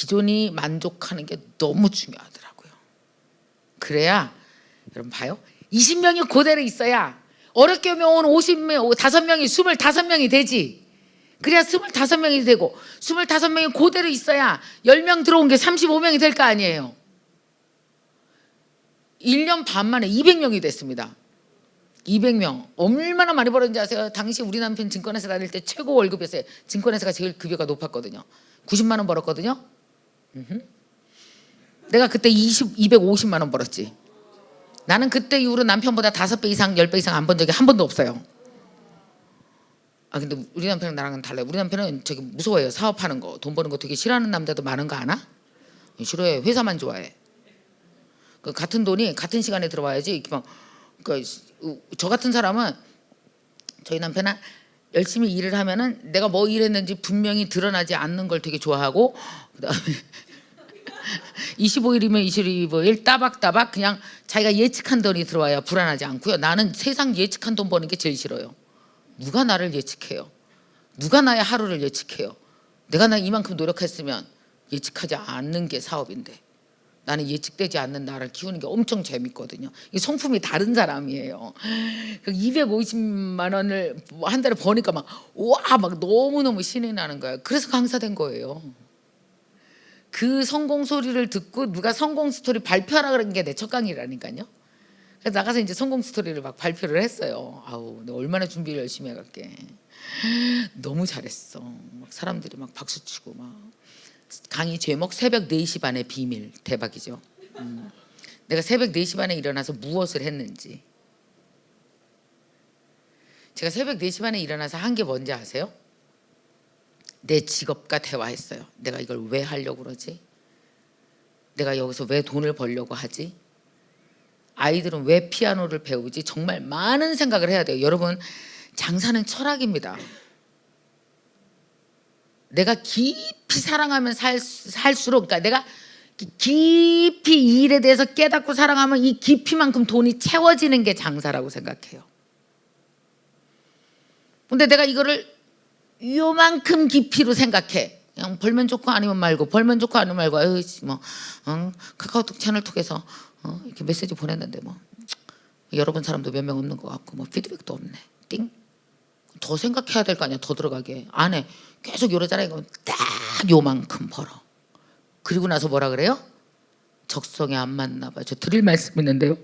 기존이 만족하는 게 너무 중요하더라고요. 그래야 여러분 봐요. 20명이 그대로 있어야 어렵게 오면 50명, 5명이 25명이 되지. 그래야 25명이 되고 25명이 그대로 있어야 10명 들어온 게 35명이 될 거 아니에요. 1년 반 만에 200명이 됐습니다. 200명. 얼마나 많이 벌었는지 아세요? 당시 우리 남편 증권회사 다닐 때 최고 월급이었어요. 증권회사가 제일 급여가 높았거든요. 90만 원 벌었거든요. 내가 그때 250만 원 벌었지. 나는 그때 이후로 남편보다 5배 이상 10배 이상 안 번 적이 한 번도 없어요. 아 근데 우리 남편은 나랑은 달라요. 우리 남편은 저기 무서워해요. 사업하는 거, 돈 버는 거 되게 싫어하는 남자도 많은 거 아나? 싫어해. 회사만 좋아해. 그 같은 돈이 같은 시간에 들어와야지. 이렇게 막 그러니까 저 같은 사람은 저희 남편은 열심히 일을 하면은 내가 뭐 일했는지 분명히 드러나지 않는 걸 되게 좋아하고, 그다음에 25일이면 25일 따박따박 그냥 자기가 예측한 돈이 들어와야 불안하지 않고요. 나는 세상 예측한 돈 버는 게 제일 싫어요. 누가 나를 예측해요? 누가 나의 하루를 예측해요? 내가 나 이만큼 노력했으면 예측하지 않는 게 사업인데, 나는 예측되지 않는 나를 키우는 게 엄청 재밌거든요. 이 성품이 다른 사람이에요. 250만 원을 한 달에 버니까 막 너무너무 신이 나는 거예요. 그래서 강사된 거예요. 그 성공 소리를 듣고 누가 성공 스토리 발표하라 그런 게 내 첫 강의라니까요. 그래서 나가서 이제 성공 스토리를 막 발표를 했어요. 아우, 너 얼마나 준비를 열심히 해갈게. 너무 잘했어. 막 사람들이 막 박수 치고 막. 강의 제목 새벽 4시 반의 비밀. 대박이죠. 내가 새벽 4시 반에 일어나서 무엇을 했는지. 제가 새벽 4시 반에 일어나서 한 게 뭔지 아세요? 내 직업과 대화했어요. 내가 이걸 왜 하려고 그러지? 내가 여기서 왜 돈을 벌려고 하지? 아이들은 왜 피아노를 배우지? 정말 많은 생각을 해야 돼요. 여러분, 장사는 철학입니다. 내가 깊이 사랑하면 살수록, 그러니까 내가 깊이 이 일에 대해서 깨닫고 사랑하면 이 깊이만큼 돈이 채워지는 게 장사라고 생각해요. 근데 내가 이거를 요만큼 깊이로 생각해. 그냥 벌면 좋고 아니면 말고, 벌면 좋고 아니면 말고. 아유, 카카오톡 채널톡에서 이렇게 메시지 보냈는데 뭐 여러분 사람도 몇 명 없는 것 같고 뭐 피드백도 없네. 띵. 더 생각해야 될 거 아니야. 더 들어가게. 안 해. 계속 요러잖아요. 그럼 딱 요만큼 벌어. 그리고 나서 뭐라 그래요? 적성에 안 맞나 봐요. 저 드릴 말씀 있는데요.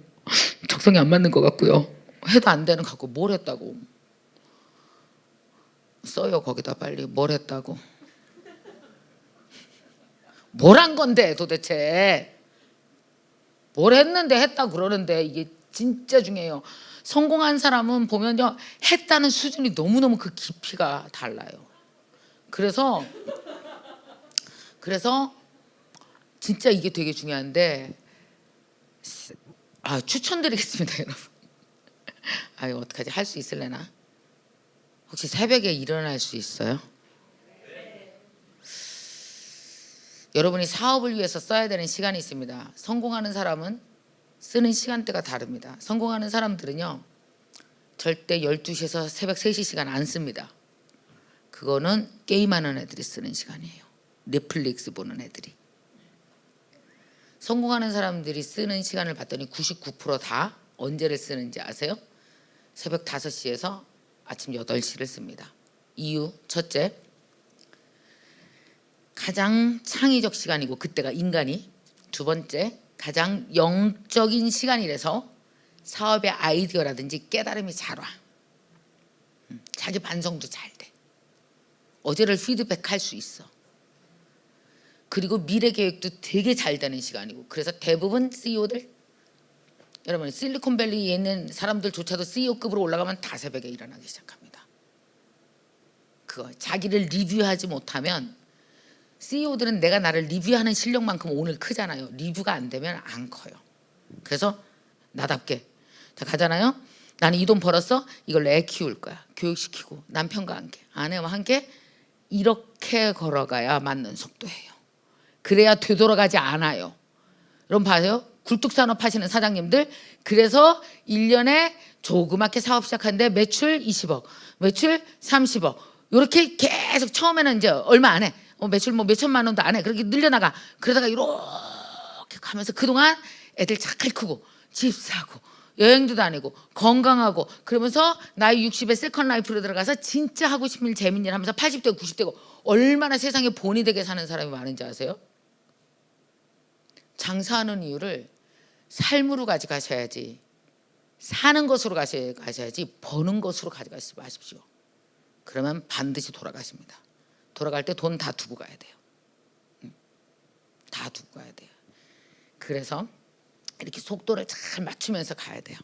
적성에 안 맞는 것 같고요. 해도 안 되는 것 같고. 뭘 했다고. 써요 거기다 빨리. 뭘 했다고. 뭘 한 건데 도대체. 뭘 했는데 했다 그러는데 이게 진짜 중요해요. 성공한 사람은 보면요. 했다는 수준이 너무너무 그 깊이가 달라요. 그래서 진짜 이게 되게 중요한데 추천드리겠습니다 여러분. 아유 어떡하지? 할 수 있을래나? 혹시 새벽에 일어날 수 있어요? 여러분이 사업을 위해서 써야 되는 시간이 있습니다. 성공하는 사람은 쓰는 시간대가 다릅니다. 성공하는 사람들은요 절대 12시에서 새벽 3시 시간 안 씁니다. 그거는 게임하는 애들이 쓰는 시간이에요. 넷플릭스 보는 애들이. 성공하는 사람들이 쓰는 시간을 봤더니 99%다 언제를 쓰는지 아세요? 새벽 5시에서 아침 8시를 씁니다. 이유 첫째, 가장 창의적 시간이고 그때가 인간이. 두 번째, 가장 영적인 시간이라서 사업의 아이디어라든지 깨달음이 잘 와. 자기 반성도 잘 돼. 어제를 피드백할 수 있어. 그리고 미래 계획도 되게 잘 되는 시간이고. 그래서 대부분 CEO들, 여러분 실리콘밸리에 있는 사람들조차도 CEO급으로 올라가면 다 새벽에 일어나기 시작합니다. 그거 자기를 리뷰하지 못하면, CEO들은 내가 나를 리뷰하는 실력만큼 오늘 크잖아요. 리뷰가 안 되면 안 커요. 그래서 나답게 자 가잖아요. 나는 이 돈 벌었어. 이걸로 애 키울 거야. 교육시키고 남편과 함께 아내와 함께 이렇게 걸어가야 맞는 속도예요. 그래야 되돌아가지 않아요. 여러분 봐요. 굴뚝산업 하시는 사장님들, 그래서 1년에 조그맣게 사업 시작하는데 매출 20억, 매출 30억 이렇게 계속 처음에는 이제 얼마 안 해. 매출 뭐 몇천만 원도 안 해. 그렇게 늘려나가. 그러다가 이렇게 가면서 그동안 애들 잘 크고 집 사고 여행도 다니고 건강하고 그러면서 나이 60에 세컨 라이프로 들어가서 진짜 하고 싶은 일 재밌는 일 하면서 80대고 90대고 얼마나 세상에 본이 되게 사는 사람이 많은지 아세요? 장사하는 이유를 삶으로 가져가셔야지, 사는 것으로 가셔야지 버는 것으로 가져가지 마십시오. 그러면 반드시 돌아가십니다. 돌아갈 때 돈 다 두고 가야 돼요. 다 두고 가야 돼요. 그래서 이렇게 속도를 잘 맞추면서 가야 돼요.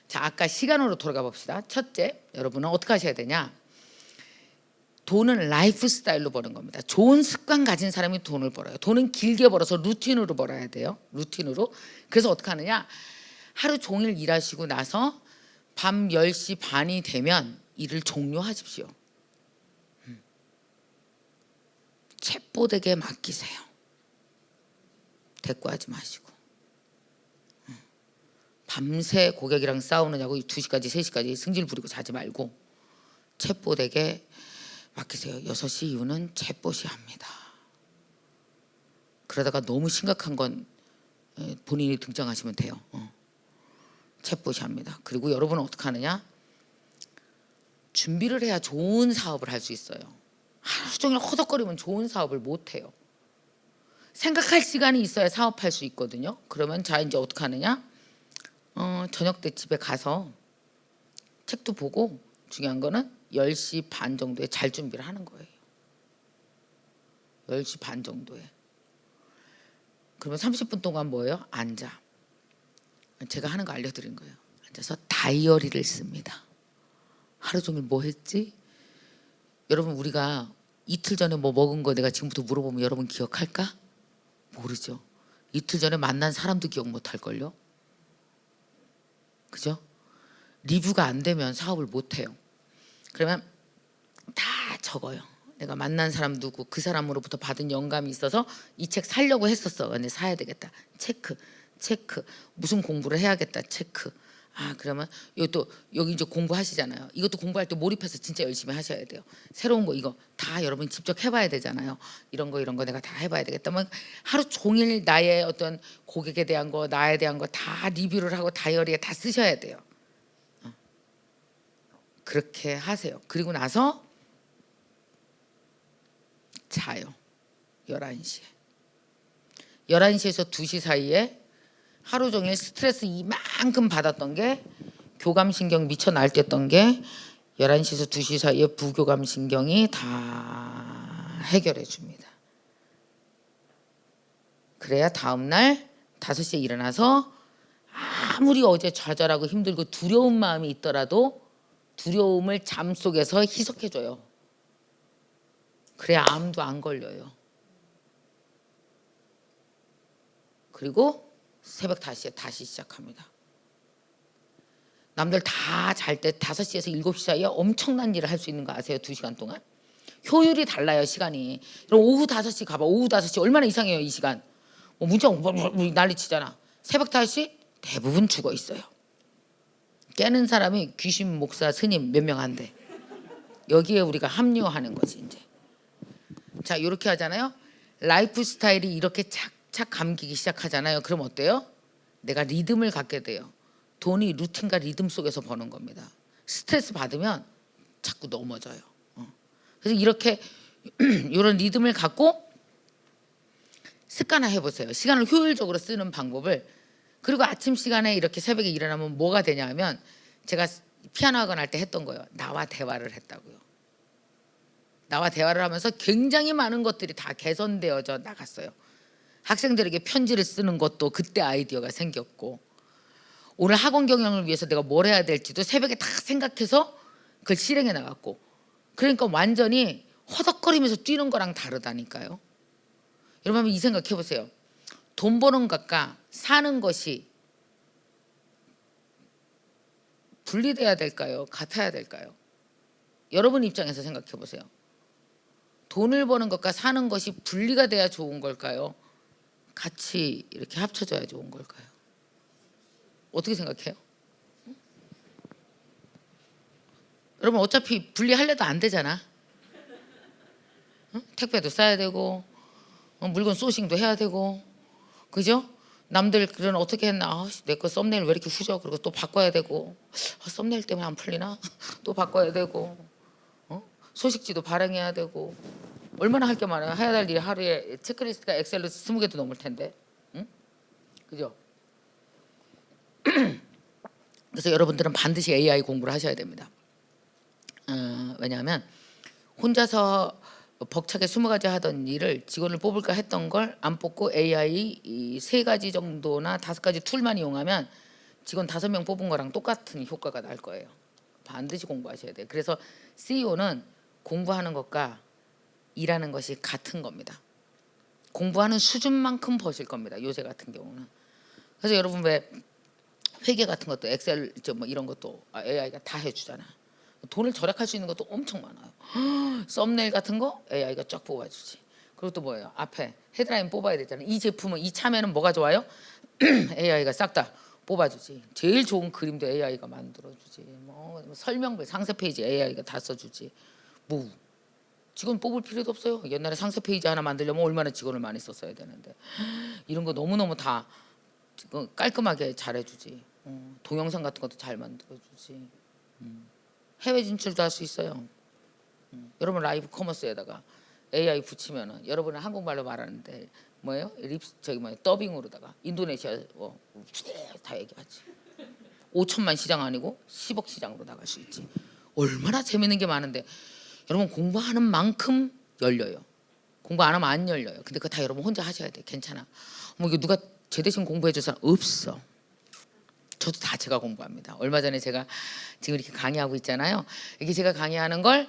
자, 아까 시간으로 돌아가 봅시다. 첫째, 여러분은 어떻게 하셔야 되냐? 돈은 라이프 스타일로 버는 겁니다. 좋은 습관 가진 사람이 돈을 벌어요. 돈은 길게 벌어서 루틴으로 벌어야 돼요. 루틴으로. 그래서 어떻게 하느냐? 하루 종일 일하시고 나서 밤 10시 반이 되면 일을 종료하십시오. 챗봇에게 맡기세요. 대꾸하지 마시고. 밤새 고객이랑 싸우느냐고 2시까지 3시까지 승질 부리고 자지 말고 챗봇에게 맡기세요. 6시 이후는 챗봇이 합니다. 그러다가 너무 심각한 건 본인이 등장하시면 돼요. 챗봇이 합니다. 그리고 여러분은 어떻게 하느냐? 준비를 해야 좋은 사업을 할 수 있어요. 하루 종일 허덕거리면 좋은 사업을 못 해요. 생각할 시간이 있어야 사업할 수 있거든요. 그러면 자 이제 어떻게 하느냐? 저녁 때 집에 가서 책도 보고 중요한 거는 10시 반 정도에 잘 준비를 하는 거예요. 10시 반 정도에. 그러면 30분 동안 뭐예요? 앉아. 제가 하는 거 알려드린 거예요. 앉아서 다이어리를 씁니다. 하루 종일 뭐 했지? 여러분 우리가 이틀 전에 뭐 먹은 거 내가 지금부터 물어보면 여러분 기억할까? 모르죠. 이틀 전에 만난 사람도 기억 못 할걸요. 그죠? 리뷰가 안 되면 사업을 못 해요. 그러면 다 적어요. 내가 만난 사람 누구, 그 사람으로부터 받은 영감이 있어서 이 책 사려고 했었어. 근데 사야 되겠다. 체크. 무슨 공부를 해야겠다. 체크. 그러면 여기 이제 공부하시잖아요. 이것도 공부할 때 몰입해서 진짜 열심히 하셔야 돼요. 새로운 거 이거 다 여러분이 직접 해봐야 되잖아요. 이런 거 내가 다 해봐야 되겠다. 뭐 하루 종일 나의 어떤 고객에 대한 거, 나에 대한 거 다 리뷰를 하고 다이어리에 다 쓰셔야 돼요. 그렇게 하세요. 그리고 나서 자요. 11시에. 11시에서 2시 사이에 하루 종일 스트레스 이만큼 받았던 게 교감신경 미쳐 날뛰었던 게 11시에서 2시 사이에 부교감신경이 다 해결해 줍니다. 그래야 다음날 5시에 일어나서 아무리 어제 좌절하고 힘들고 두려운 마음이 있더라도 두려움을 잠 속에서 희석해줘요. 그래야 암도 안 걸려요. 그리고 새벽 5시에 다시 시작합니다. 남들 다 잘 때 5시에서 7시 사이에 엄청난 일을 할 수 있는 거 아세요? 2시간 동안. 효율이 달라요, 시간이. 그럼 오후 5시 가봐. 오후 5시 얼마나 이상해요, 이 시간. 문자 난리치잖아. 새벽 5시 대부분 죽어 있어요. 깨는 사람이 귀신, 목사, 스님 몇 명 안 돼. 여기에 우리가 합류하는 거지 이제. 자, 이렇게 하잖아요. 라이프 스타일이 이렇게 착착 감기기 시작하잖아요. 그럼 어때요? 내가 리듬을 갖게 돼요. 돈이 루틴과 리듬 속에서 버는 겁니다. 스트레스 받으면 자꾸 넘어져요. 그래서 이렇게 이런 리듬을 갖고 습관화 해보세요. 시간을 효율적으로 쓰는 방법을. 그리고 아침 시간에 이렇게 새벽에 일어나면 뭐가 되냐 하면 제가 피아노 학원 할 때 했던 거예요. 나와 대화를 했다고요. 나와 대화를 하면서 굉장히 많은 것들이 다 개선되어져 나갔어요. 학생들에게 편지를 쓰는 것도 그때 아이디어가 생겼고, 오늘 학원 경영을 위해서 내가 뭘 해야 될지도 새벽에 다 생각해서 그걸 실행해 나갔고, 그러니까 완전히 허덕거리면서 뛰는 거랑 다르다니까요. 여러분 한번 이 생각 해보세요. 돈 버는 것과 사는 것이 분리돼야 될까요? 같아야 될까요? 여러분 입장에서 생각해 보세요. 돈을 버는 것과 사는 것이 분리가 돼야 좋은 걸까요? 같이 이렇게 합쳐져야 좋은 걸까요? 어떻게 생각해요? 여러분 어차피 분리하려도 안 되잖아. 택배도 싸야 되고 물건 소싱도 해야 되고 그죠? 남들 그런 어떻게 했나 내 거 썸네일 왜 이렇게 후져 그리고 또 바꿔야 되고 썸네일 때문에 안 풀리나 또 바꿔야 되고 소식지도 발행해야 되고 얼마나 할 게 많아요. 해야 될 일이 하루에 체크리스트가 엑셀로 20개도 넘을 텐데 그죠? 그래서 여러분들은 반드시 AI 공부를 하셔야 됩니다. 왜냐하면 혼자서 벅차게 20가지 하던 일을 직원을 뽑을까 했던 걸 안 뽑고 AI 이 3가지 정도나 5가지 툴만 이용하면 직원 5명 뽑은 거랑 똑같은 효과가 날 거예요. 반드시 공부하셔야 돼요. 그래서 CEO는 공부하는 것과 일하는 것이 같은 겁니다. 공부하는 수준만큼 버실 겁니다. 요새 같은 경우는. 그래서 여러분 왜 회계 같은 것도 엑셀 뭐 이런 것도 AI가 다 해주잖아. 돈을 절약할 수 있는 것도 엄청 많아요. 썸네일 같은 거 AI가 쫙 뽑아주지. 그리고 또 뭐예요? 앞에 헤드라인 뽑아야 되잖아요. 이 제품은 이 참외는 뭐가 좋아요? AI가 싹 다 뽑아주지. 제일 좋은 그림도 AI가 만들어주지. 뭐 설명글 상세 페이지 AI가 다 써주지. 뭐 직원 뽑을 필요도 없어요. 옛날에 상세 페이지 하나 만들려면 얼마나 직원을 많이 썼어야 되는데 이런 거 너무너무 다 깔끔하게 잘해주지. 동영상 같은 것도 잘 만들어주지. 해외 진출도 할 수 있어요. 여러분 라이브 커머스에다가 AI 붙이면은 여러분은 한국말로 말하는데 뭐예요? 저기 뭐예요? 더빙으로다가 인도네시아 다 얘기하지. 5천만 시장 아니고 10억 시장으로 나갈 수 있지. 얼마나 재밌는 게 많은데 여러분 공부하는 만큼 열려요. 공부 안 하면 안 열려요. 근데 그거 다 여러분 혼자 하셔야 돼. 괜찮아. 뭐 이거 누가 제 대신 공부해 줄 사람 없어. 저도 다 제가 공부합니다. 얼마 전에 제가 지금 이렇게 강의하고 있잖아요. 이게 제가 강의하는 걸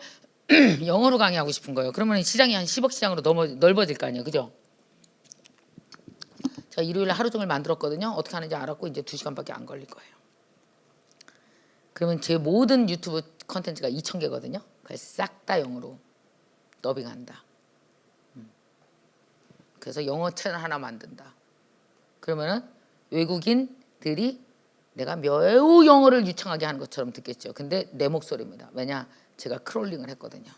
영어로 강의하고 싶은 거예요. 그러면 시장이 한 10억 시장으로 넓어질 거 아니에요. 그죠? 제가 일요일에 하루 종일 만들었거든요. 어떻게 하는지 알았고 이제 2시간밖에 안 걸릴 거예요. 그러면 제 모든 유튜브 컨텐츠가 2,000개거든요. 그걸 싹 다 영어로 더빙한다. 그래서 영어 채널 하나 만든다. 그러면은 외국인들이 내가 매우 영어를 유창하게 하는 것처럼 듣겠죠. 근데 내 목소리입니다. 왜냐? 제가 크롤링을 했거든요.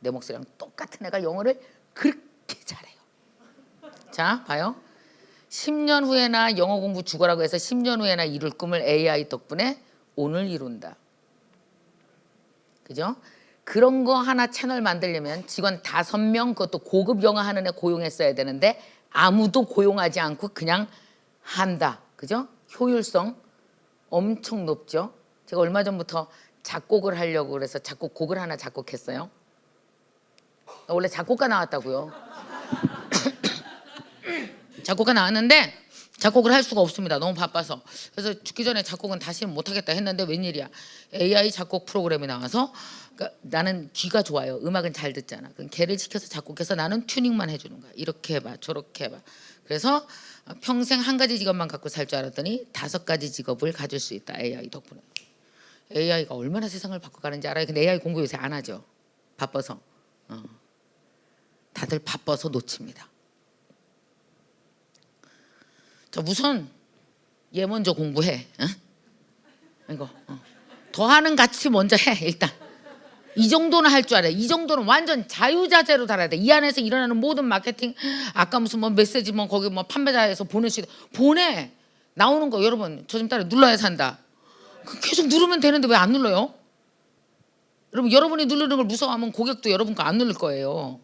내 목소리랑 똑같은 애가 영어를 그렇게 잘해요. 자, 봐요. 10년 후에나 영어 공부 죽어라고 해서 10년 후에나 이룰 꿈을 AI 덕분에 오늘 이룬다. 그죠? 그런 거 하나 채널 만들려면 직원 5명 그것도 고급 영어 하는 애 고용했어야 되는데 아무도 고용하지 않고 그냥 한다. 그죠? 효율성 엄청 높죠. 제가 얼마 전부터 작곡을 하려고 그래서 곡을 하나 작곡했어요. 원래 작곡가 나왔다고요. 작곡가 나왔는데 작곡을 할 수가 없습니다. 너무 바빠서. 그래서 죽기 전에 작곡은 다시는 못하겠다 했는데 웬일이야. AI 작곡 프로그램이 나와서 그러니까 나는 귀가 좋아요. 음악은 잘 듣잖아. 그럼 걔를 시켜서 작곡해서 나는 튜닝만 해주는 거야. 이렇게 해봐 저렇게 해봐. 그래서 평생 한 가지 직업만 갖고 살 줄 알았더니 5가지 직업을 가질 수 있다. AI 덕분에. AI가 얼마나 세상을 바꿔가는지 알아요. 근데 AI 공부 요새 안 하죠. 바빠서. 다들 바빠서 놓칩니다. 자, 우선 얘 먼저 공부해. 이거 더하는 가치 먼저 해. 일단 이 정도는 할 줄 알아. 이 정도는 완전 자유자재로 달아야 돼. 이 안에서 일어나는 모든 마케팅 아까 무슨 뭐 메시지 뭐 거기 뭐 판매자에서 보내시 보내 나오는 거 여러분 저 좀 따라 눌러야 산다. 계속 누르면 되는데 왜 안 눌러요? 여러분 여러분이 누르는 걸 무서워하면 고객도 여러분 거 안 누를 거예요.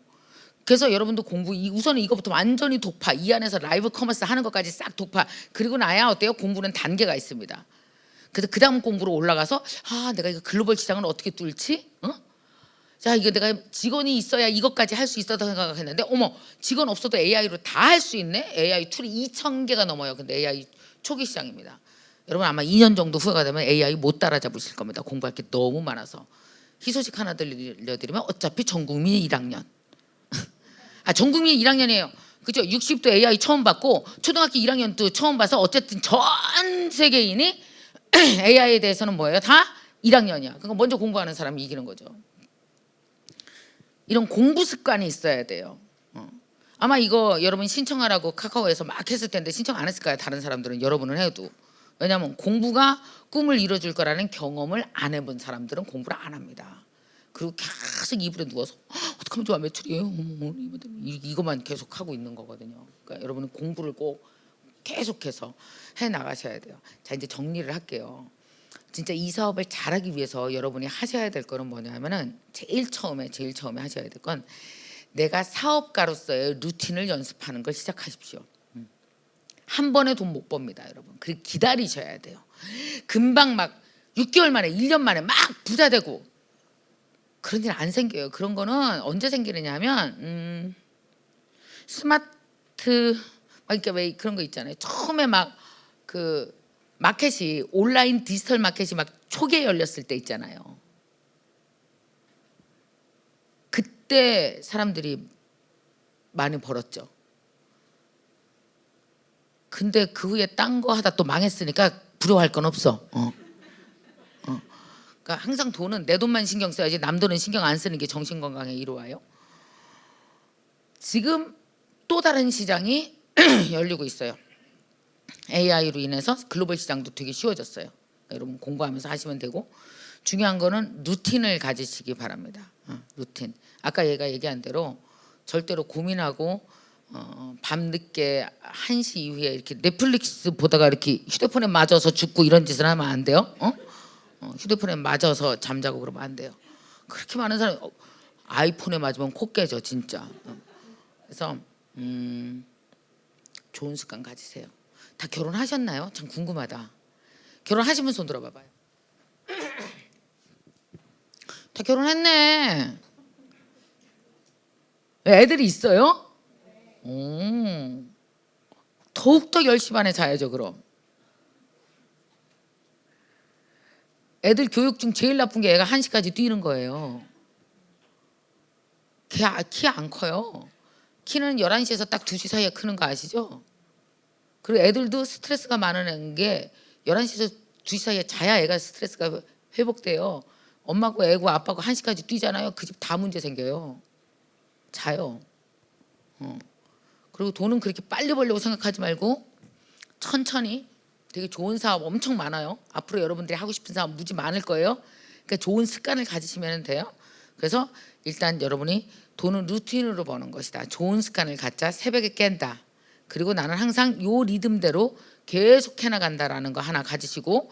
그래서 여러분도 공부 우선은 이거부터 완전히 독파. 이 안에서 라이브 커머스 하는 것까지 싹 독파. 그리고 나야 어때요? 공부는 단계가 있습니다. 그래서 그 다음 공부로 올라가서 내가 이거 글로벌 시장을 어떻게 뚫지? 자 이거 내가 직원이 있어야 이것까지 할 수 있었다 생각했는데 어머 직원 없어도 AI로 다 할 수 있네? AI 툴이 2,000개가 넘어요. 근데 AI 초기 시장입니다. 여러분 아마 2년 정도 후가 되면 AI 못 따라잡으실 겁니다. 공부할 게 너무 많아서. 희소식 하나 들려드리면 어차피 전 국민이 1학년. 전 국민이 1학년이에요. 그죠? 60도 AI 처음 받고 초등학교 1학년도 처음 봐서 어쨌든 전 세계인이 AI에 대해서는 뭐예요? 다 1학년이야. 그러니까 먼저 공부하는 사람이 이기는 거죠. 이런 공부 습관이 있어야 돼요. 아마 이거 여러분 신청하라고 카카오에서 막 했을 텐데 신청 안 했을 거예요. 다른 사람들은 여러분은 해도. 왜냐하면 공부가 꿈을 이뤄줄 거라는 경험을 안 해본 사람들은 공부를 안 합니다. 그리고 계속 이불에 누워서 어떡하면 좋아 매출이에요. 이것만 계속 하고 있는 거거든요. 그러니까 여러분은 공부를 꼭 계속해서 해 나가셔야 돼요. 자, 이제 정리를 할게요. 진짜 이 사업을 잘하기 위해서 여러분이 하셔야 될 거는 뭐냐면은 제일 처음에 하셔야 될 건 내가 사업가로서의 루틴을 연습하는 걸 시작하십시오. 한 번에 돈 못 법니다, 여러분. 그리고 기다리셔야 돼요. 금방 막 6개월 만에 1년 만에 막 부자 되고 그런 일 안 생겨요. 그런 거는 언제 생기느냐 하면 스마트 그러니까 왜 그런 거 있잖아요. 처음에 막 그 마켓이 온라인 디지털 마켓이 막 초기에 열렸을 때 있잖아요. 그때 사람들이 많이 벌었죠. 근데 그 후에 딴 거 하다 또 망했으니까 부러워할 건 없어. 그러니까 항상 돈은 내 돈만 신경 써야지 남 돈은 신경 안 쓰는 게 정신 건강에 이로와요. 지금 또 다른 시장이 열리고 있어요. AI로 인해서 글로벌 시장도 되게 쉬워졌어요. 여러분 공부하면서 하시면 되고 중요한 거는 루틴을 가지시기 바랍니다. 루틴. 아까 얘가 얘기한 대로 절대로 고민하고 밤늦게 1시 이후에 이렇게 넷플릭스 보다가 이렇게 휴대폰에 맞아서 죽고 이런 짓을 하면 안 돼요. 휴대폰에 맞아서 잠자고 그러면 안 돼요. 그렇게 많은 사람 아이폰에 맞으면 코 깨져 진짜. 그래서 좋은 습관 가지세요. 다 결혼하셨나요? 참 궁금하다. 결혼하시면 손 들어봐봐요. 다 결혼했네. 애들이 있어요? 더욱더 10시 반에 자야죠 그럼. 애들 교육 중 제일 나쁜 게 애가 1시까지 뛰는 거예요. 키 안 커요. 키는 11시에서 딱 2시 사이에 크는 거 아시죠? 그리고 애들도 스트레스가 많은 게 11시에서 2시 사이에 자야 애가 스트레스가 회복돼요. 엄마고 애고 아빠고 1시까지 뛰잖아요. 그 집 다 문제 생겨요. 자요. 그리고 돈은 그렇게 빨리 벌려고 생각하지 말고 천천히. 되게 좋은 사업 엄청 많아요. 앞으로 여러분들이 하고 싶은 사업 무지 많을 거예요. 그러니까 좋은 습관을 가지시면 돼요. 그래서 일단 여러분이 돈은 루틴으로 버는 것이다. 좋은 습관을 갖자. 새벽에 깬다. 그리고 나는 항상 요 리듬대로 계속 해나간다라는 거 하나 가지시고,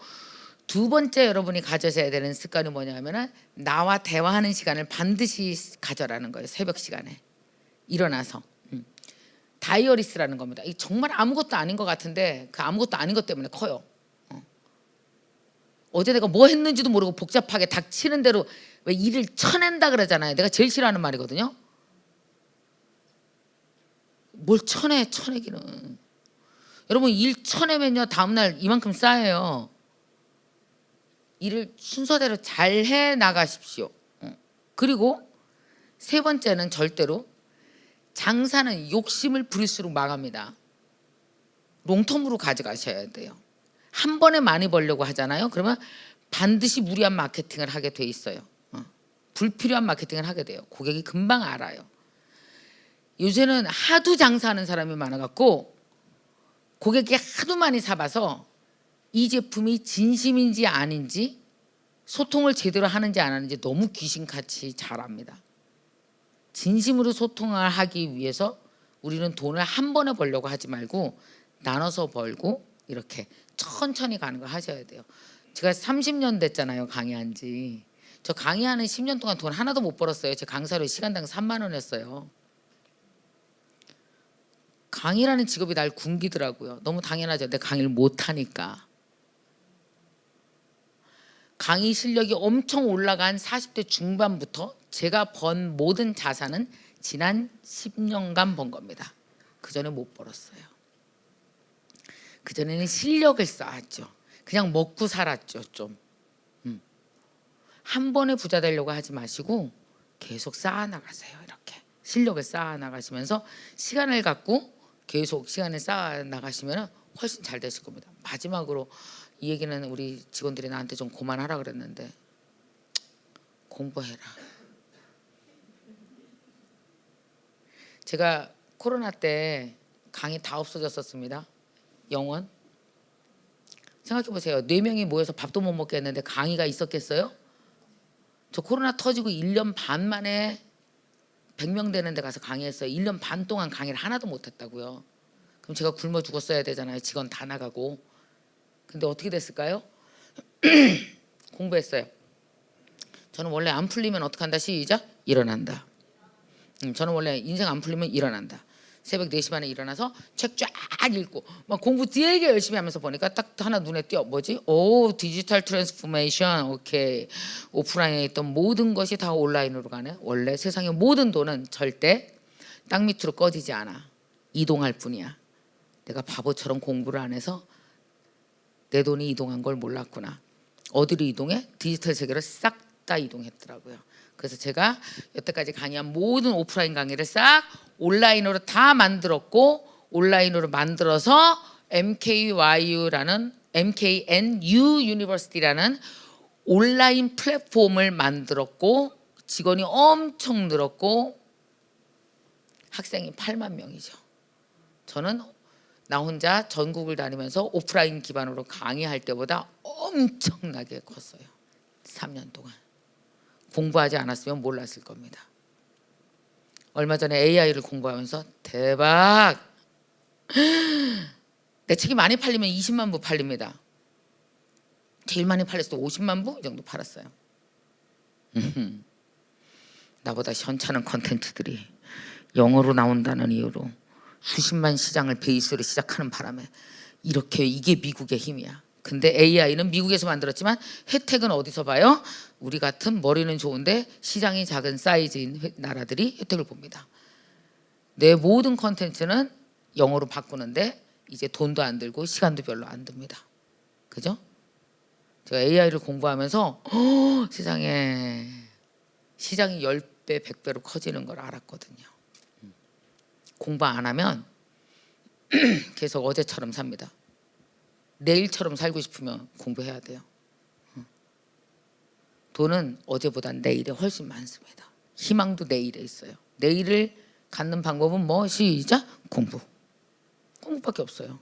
두 번째 여러분이 가져셔야 되는 습관이 뭐냐면은 나와 대화하는 시간을 반드시 가져라는 거예요. 새벽 시간에 일어나서 다이어리스라는 겁니다. 이 정말 아무것도 아닌 것 같은데 그 아무것도 아닌 것 때문에 커요. 어제 내가 뭐 했는지도 모르고 복잡하게 닥치는 대로 왜 일을 쳐낸다 그러잖아요. 내가 제일 싫어하는 말이거든요. 뭘 쳐내기는. 여러분 일 쳐내면요 다음날 이만큼 쌓여요. 일을 순서대로 잘 해 나가십시오. 그리고 세 번째는 절대로 장사는 욕심을 부릴수록 망합니다. 롱텀으로 가져가셔야 돼요. 한 번에 많이 벌려고 하잖아요. 그러면 반드시 무리한 마케팅을 하게 돼 있어요. 불필요한 마케팅을 하게 돼요. 고객이 금방 알아요. 요새는 하도 장사하는 사람이 많아갖고 고객이 하도 많이 사봐서 이 제품이 진심인지 아닌지 소통을 제대로 하는지 안 하는지 너무 귀신같이 잘 압니다. 진심으로 소통을 하기 위해서 우리는 돈을 한 번에 벌려고 하지 말고 나눠서 벌고 이렇게 천천히 가는 거 하셔야 돼요. 제가 30년 됐잖아요 강의한 지. 저 강의하는 10년 동안 돈 하나도 못 벌었어요. 제 강사료 시간당 3만 원이었어요. 강의라는 직업이 날 굶기더라고요. 너무 당연하죠. 내가 강의를 못하니까. 강의 실력이 엄청 올라간 40대 중반부터 제가 번 모든 자산은 지난 10년간 번 겁니다. 그전에 못 벌었어요. 그전에는 실력을 쌓았죠. 그냥 먹고 살았죠. 좀. 한 번에 부자 되려고 하지 마시고 계속 쌓아나가세요. 이렇게 실력을 쌓아나가시면서 시간을 갖고 계속 시간을 쌓아나가시면 훨씬 잘 되실 겁니다. 마지막으로 이 얘기는 우리 직원들이 나한테 좀 그만하라 그랬는데 공부해라. 제가 코로나 때 강의 다 없어졌었습니다. 영원. 생각해 보세요. 4명이 모여서 밥도 못 먹게 했는데 강의가 있었겠어요? 저 코로나 터지고 1년 반 만에 100명 되는 데 가서 강의했어요. 1년 반 동안 강의를 하나도 못 했다고요. 그럼 제가 굶어 죽었어야 되잖아요. 직원 다 나가고. 근데 어떻게 됐을까요? 공부했어요. 저는 원래 안 풀리면 어떻게 한다? 시작. 일어난다. 저는 원래 인생 안 풀리면 일어난다. 새벽 4시 반에 일어나서 책 쫙 읽고 막 공부 되게 열심히 하면서 보니까 딱 하나 눈에 띄어. 뭐지? 오, 디지털 트랜스포메이션. 오케이. 오프라인에 있던 모든 것이 다 온라인으로 가네. 원래 세상의 모든 돈은 절대 땅 밑으로 꺼지지 않아. 이동할 뿐이야. 내가 바보처럼 공부를 안 해서 내 돈이 이동한 걸 몰랐구나. 어디로 이동해? 디지털 세계로 싹 다 이동했더라고요. 그래서 제가 여태까지 강의한 모든 오프라인 강의를 싹 온라인으로 다 만들었고, 온라인으로 만들어서 MKYU라는 MKNU 유니버시티라는 온라인 플랫폼을 만들었고, 직원이 엄청 늘었고 학생이 8만 명이죠. 저는 나 혼자 전국을 다니면서 오프라인 기반으로 강의할 때보다 엄청나게 컸어요. 3년 동안. 공부하지 않았으면 몰랐을 겁니다. 얼마 전에 AI를 공부하면서 대박! 내 책이 많이 팔리면 20만 부 팔립니다. 제일 많이 팔렸을 때 50만 부 정도 팔았어요. 나보다 현찮은 콘텐츠들이 영어로 나온다는 이유로 수십만 시장을 베이스로 시작하는 바람에 이렇게 이게 미국의 힘이야. 근데 AI는 미국에서 만들었지만 혜택은 어디서 봐요? 우리 같은 머리는 좋은데 시장이 작은 사이즈인 나라들이 혜택을 봅니다. 내 모든 컨텐츠는 영어로 바꾸는데 이제 돈도 안 들고 시간도 별로 안 듭니다. 그죠? 제가 AI를 공부하면서 세상에 시장이 10배, 100배로 커지는 걸 알았거든요. 공부 안 하면 계속 어제처럼 삽니다. 내일처럼 살고 싶으면 공부해야 돼요. 돈은 어제보단 내일에 훨씬 많습니다. 희망도 내일에 있어요. 내일을 갖는 방법은 뭐? 시작! 공부. 공부밖에 없어요.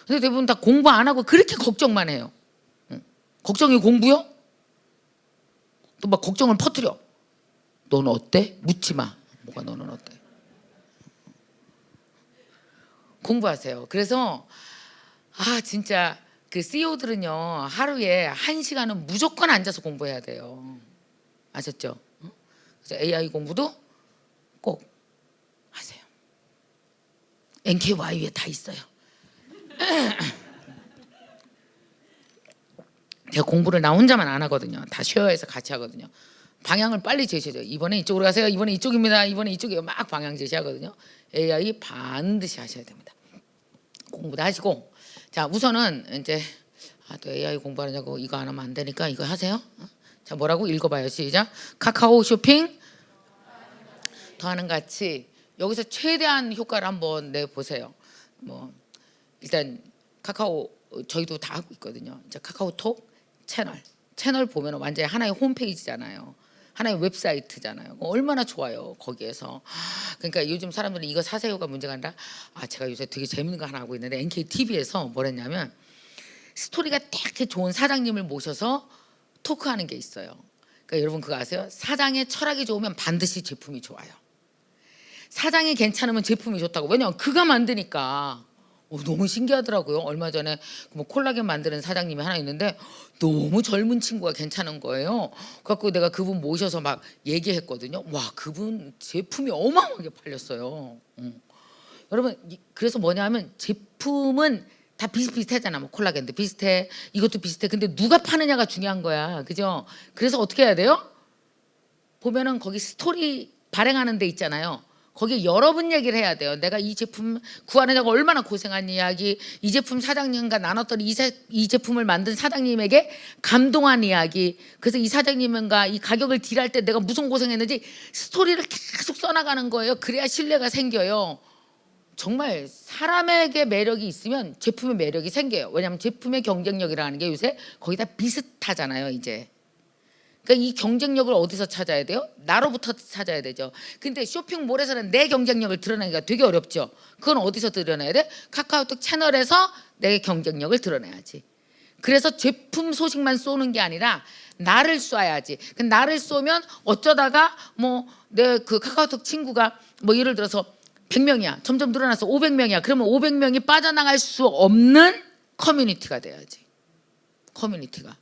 근데 대부분 다 공부 안 하고 그렇게 걱정만 해요. 걱정이 공부요? 또 막 걱정을 퍼뜨려. 너는 어때? 묻지 마. 뭐가 너는 어때? 공부하세요. 그래서 진짜 그 CEO들은요 하루에 1시간은 무조건 앉아서 공부해야 돼요. 아셨죠? 그래서 AI 공부도 꼭 하세요. NKYU에 다 있어요. 제가 공부를 나 혼자만 안 하거든요. 다 쉐어해서 같이 하거든요. 방향을 빨리 제시해줘요. 이번에 이쪽으로 가세요. 이번에 이쪽입니다. 이번에 이쪽이요. 막 방향 제시하거든요. AI 반드시 하셔야 됩니다. 공부도 하시고. 자, 우선은 이제 또 AI 공부하느냐고 이거 안 하면 안 되니까 이거 하세요. 자, 뭐라고 읽어봐요. 시작. 카카오 쇼핑 더하는 가치. 여기서 최대한 효과를 한번 내보세요. 뭐 일단 카카오 저희도 다 하고 있거든요. 이제 카카오톡 채널 보면 완전히 하나의 홈페이지잖아요. 하나의 웹사이트잖아요. 얼마나 좋아요. 거기에서. 그러니까 요즘 사람들은 이거 사세요가 문제가 아니라 제가 요새 되게 재밌는 거 하나 하고 있는데 NKTV에서 뭘 했냐면 스토리가 되게 좋은 사장님을 모셔서 토크하는 게 있어요. 그러니까 여러분 그거 아세요? 사장의 철학이 좋으면 반드시 제품이 좋아요. 사장이 괜찮으면 제품이 좋다고. 왜냐면 그가 만드니까. 너무 신기하더라고요. 얼마 전에 뭐 콜라겐 만드는 사장님이 하나 있는데 너무 젊은 친구가 괜찮은 거예요. 그래서 내가 그분 모셔서 막 얘기했거든요. 와, 그분 제품이 어마어마하게 팔렸어요. 여러분 그래서 뭐냐면 제품은 다 비슷비슷하잖아. 뭐 콜라겐도 비슷해, 이것도 비슷해. 근데 누가 파느냐가 중요한 거야. 그죠? 그래서 어떻게 해야 돼요? 보면은 거기 스토리 발행하는 데 있잖아요. 거기에 여러분 얘기를 해야 돼요. 내가 이 제품 구하느냐고 얼마나 고생한 이야기, 이 제품 사장님과 나눴던 이 제품을 만든 사장님에게 감동한 이야기, 그래서 이 사장님과 이 가격을 딜할 때 내가 무슨 고생했는지 스토리를 계속 써나가는 거예요. 그래야 신뢰가 생겨요. 정말 사람에게 매력이 있으면 제품의 매력이 생겨요. 왜냐하면 제품의 경쟁력이라는 게 요새 거의 다 비슷하잖아요. 이제 그러니까 이 경쟁력을 어디서 찾아야 돼요? 나로부터 찾아야 되죠. 근데 쇼핑몰에서는 내 경쟁력을 드러내기가 되게 어렵죠. 그건 어디서 드러내야 돼? 카카오톡 채널에서 내 경쟁력을 드러내야지. 그래서 제품 소식만 쏘는 게 아니라 나를 쏴야지. 그 나를 쏘면 어쩌다가 뭐 내 그 카카오톡 친구가 뭐 예를 들어서 100명이야. 점점 늘어나서 500명이야. 그러면 500명이 빠져나갈 수 없는 커뮤니티가 돼야지. 커뮤니티가.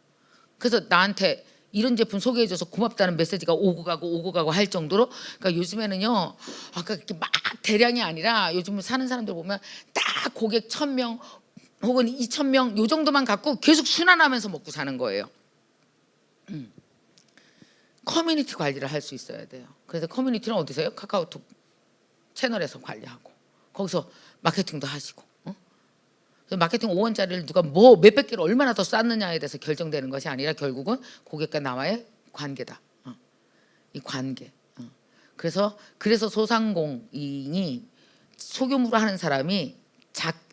그래서 나한테 이런 제품 소개해줘서 고맙다는 메시지가 오고 가고 할 정도로. 그러니까 요즘에는요, 아까 이렇게 막 대량이 아니라 요즘 사는 사람들 보면 딱 고객 1000명 혹은 2000명 요 정도만 갖고 계속 순환하면서 먹고 사는 거예요. 커뮤니티 관리를 할 수 있어야 돼요. 그래서 커뮤니티는 어디서 해요? 카카오톡 채널에서 관리하고 거기서 마케팅도 하시고. 그래서 마케팅 5원짜리를 누가 뭐 몇백 개를 얼마나 더 쌌느냐에 대해서 결정되는 것이 아니라 결국은 고객과 나와의 관계다. 이 관계. 그래서 소상공인이 소규모로 하는 사람이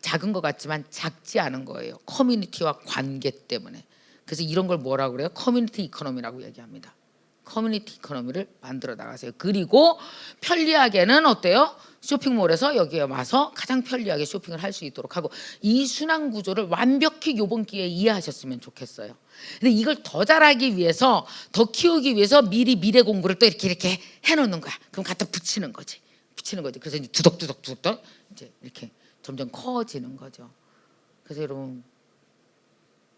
작은 것 같지만 작지 않은 거예요. 커뮤니티와 관계 때문에. 그래서 이런 걸 뭐라고 그래요? 커뮤니티 이코노미라고 얘기합니다. 커뮤니티 이코노미를 만들어 나가세요. 그리고 편리하게는 어때요? 쇼핑몰에서 여기에 와서 가장 편리하게 쇼핑을 할 수 있도록 하고, 이 순환 구조를 완벽히 이번 기회에 이해하셨으면 좋겠어요. 근데 이걸 더 잘하기 위해서, 더 키우기 위해서 미리 미래 공부를 또 이렇게 해놓는 거야. 그럼 갖다 붙이는 거지. 그래서 이제 두덕두덕 이제 이렇게 점점 커지는 거죠. 그래서 여러분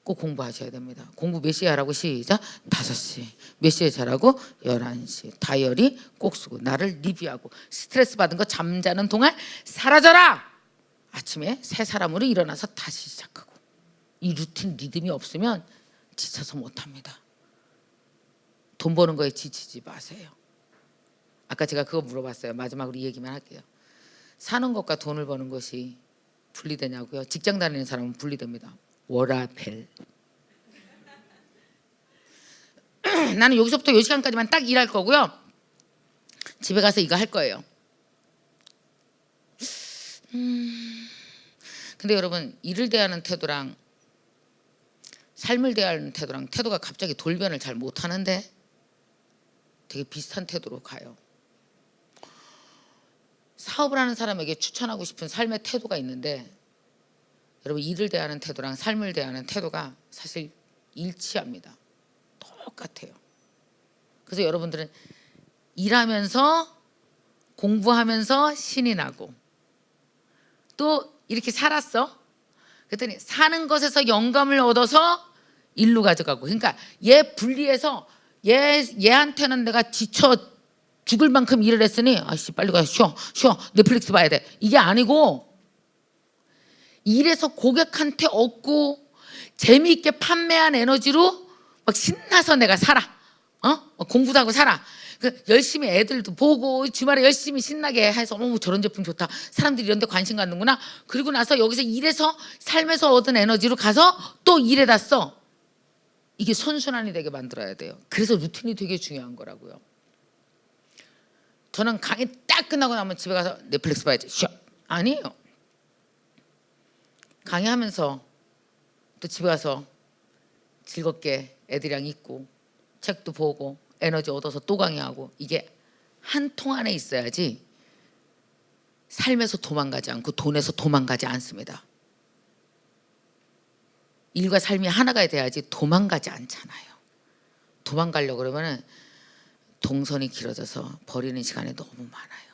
꼭 공부하셔야 됩니다. 공부 몇 시에 하라고? 시작. 5시. 몇 시에 자라고? 11시. 다이어리 꼭 쓰고 나를 리뷰하고 스트레스 받은 거 잠자는 동안 사라져라. 아침에 새 사람으로 일어나서 다시 시작하고. 이 루틴 리듬이 없으면 지쳐서 못합니다. 돈 버는 거에 지치지 마세요. 아까 제가 그거 물어봤어요. 마지막으로 이 얘기만 할게요. 사는 것과 돈을 버는 것이 분리되냐고요? 직장 다니는 사람은 분리됩니다. 워라벨. 나는 여기서부터 이 시간까지만 딱 일할 거고요. 집에 가서 이거 할 거예요. 근데 여러분, 일을 대하는 태도랑 삶을 대하는 태도랑 태도가 갑자기 돌변을 잘 못하는데 되게 비슷한 태도로 가요. 사업을 하는 사람에게 추천하고 싶은 삶의 태도가 있는데, 여러분, 일을 대하는 태도랑 삶을 대하는 태도가 사실 일치합니다. 똑같아요. 그래서 여러분들은 일하면서 공부하면서 신이 나고, 또 이렇게 살았어. 그랬더니 사는 것에서 영감을 얻어서 일로 가져가고. 그러니까 얘 분리해서 얘한테는 내가 지쳐 죽을 만큼 일을 했으니 아씨 빨리 가 쉬어 넷플릭스 봐야 돼. 이게 아니고, 일해서 고객한테 얻고 재미있게 판매한 에너지로 막 신나서 내가 살아. 공부도 하고 살아. 열심히 애들도 보고 주말에 열심히 신나게 해서 저런 제품 좋다. 사람들이 이런 데 관심 갖는구나. 그리고 나서 여기서 일해서 삶에서 얻은 에너지로 가서 또 일에다 써. 이게 선순환이 되게 만들어야 돼요. 그래서 루틴이 되게 중요한 거라고요. 저는 강의 딱 끝나고 나면 집에 가서 넷플릭스 봐야지. 아니에요. 강의하면서 또 집에 가서 즐겁게 애들이랑 있고 책도 보고 에너지 얻어서 또 강의하고, 이게 한 통 안에 있어야지 삶에서 도망가지 않고 돈에서 도망가지 않습니다. 일과 삶이 하나가 돼야지 도망가지 않잖아요. 도망가려고 그러면은 동선이 길어져서 버리는 시간이 너무 많아요.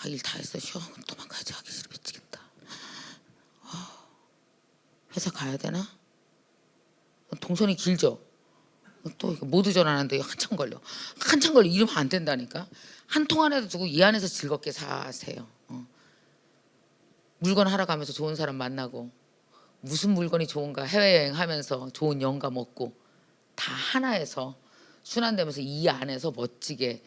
일 다 했어. 쉬어. 도망가야지. 하기 싫어. 미치겠다. 회사 가야 되나? 동선이 길죠. 또 못 의존하는데 한참 걸려. 이러면 안 된다니까. 한 통 안에도 두고 이 안에서 즐겁게 사세요. 물건 하러 가면서 좋은 사람 만나고, 무슨 물건이 좋은가 해외여행하면서 좋은 영감 얻고, 다 하나에서 순환되면서 이 안에서 멋지게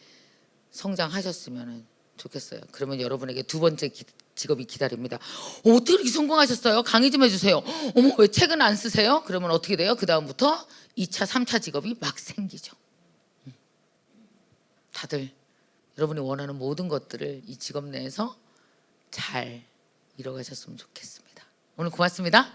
성장하셨으면 좋겠어요. 그러면 여러분에게 두 번째 직업이 기다립니다. 어떻게 이렇게 성공하셨어요? 강의 좀 해주세요. 어머, 왜 책은 안 쓰세요? 그러면 어떻게 돼요? 그 다음부터 2차, 3차 직업이 막 생기죠. 다들 여러분이 원하는 모든 것들을 이 직업 내에서 잘 이뤄가셨으면 좋겠습니다. 오늘 고맙습니다.